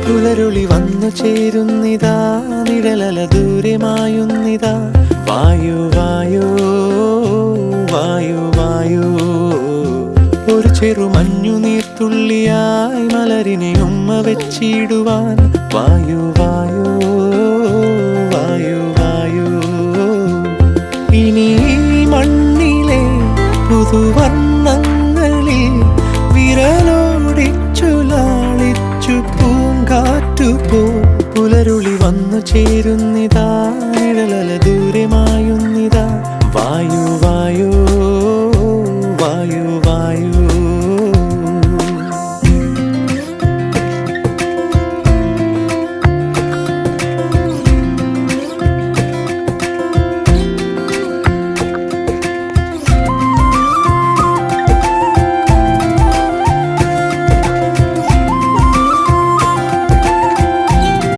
പുലരുളി വന്നു ചേരുന്നിതാ, നിഴലല ദൂരെ മായുന്നിതാ. വായു വായു വായു വായു, ഒരു ചെറു മഞ്ഞു നീർത്തുള്ളിയായി മലരിനെ ഉമ്മ വെച്ചിടുവാൻ. വായു വായു വായു വായു, ഇനി മണ്ണിലെ പുതുവർണ്ണങ്ങളിൽ വിരലോടിച്ചു ലാളിച്ചു പൂങ്കാറ്റുപോ. പുലരുളി വന്നു ചേരുന്നിതാ,